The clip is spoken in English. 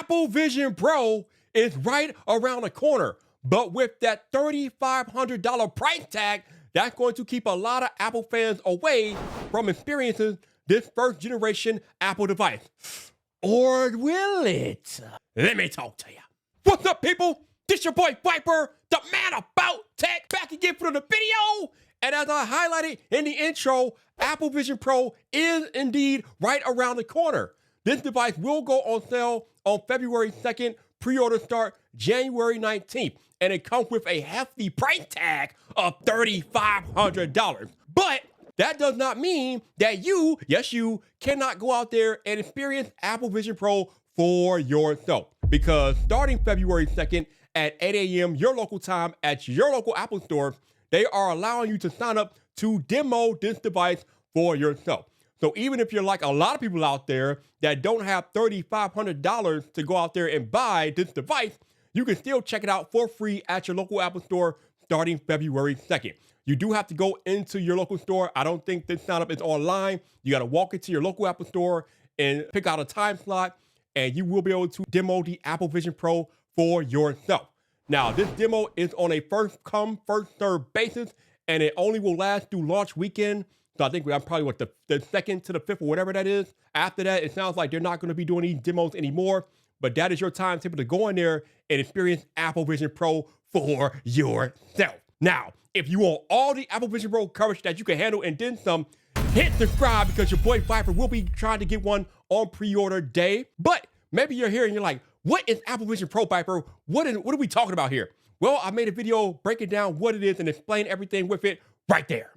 Apple Vision Pro is right around the corner, but with that $3,500 price tag, that's going to keep a lot of Apple fans away from experiencing this first generation Apple device. Or will it? Let me talk to you. What's up, people? This your boy Viper, the man about tech, back again for the video. And as I highlighted in the intro, Apple Vision Pro is indeed right around the corner. This device will go on sale on February 2nd, pre-order start January 19th, and it comes with a hefty price tag of $3,500. But that does not mean that you, yes you, cannot go out there and experience Apple Vision Pro for yourself. Because starting February 2nd at 8 a.m. your local time at your local Apple store, they are allowing you to sign up to demo this device for yourself. So even if you're like a lot of people out there that don't have $3,500 to go out there and buy this device, you can still check it out for free at your local Apple store starting February 2nd. You do have to go into your local store. I don't think this sign up is online. You got to walk into your local Apple store and pick out a time slot, and you will be able to demo the Apple Vision Pro for yourself. Now, this demo is on a first come, first served basis, and it only will last through launch weekend. So I think I'm probably the 2nd to the 5th or whatever that is. After that, it sounds like they're not going to be doing these demos anymore, but that is your time to go in there and experience Apple Vision Pro for yourself. Now, if you want all the Apple Vision Pro coverage that you can handle and then some, hit subscribe because your boy Viper will be trying to get one on pre-order day. But maybe you're here and you're like, what is Apple Vision Pro, Viper? What are we talking about here? Well, I made a video breaking down what it is and explain everything with it right there.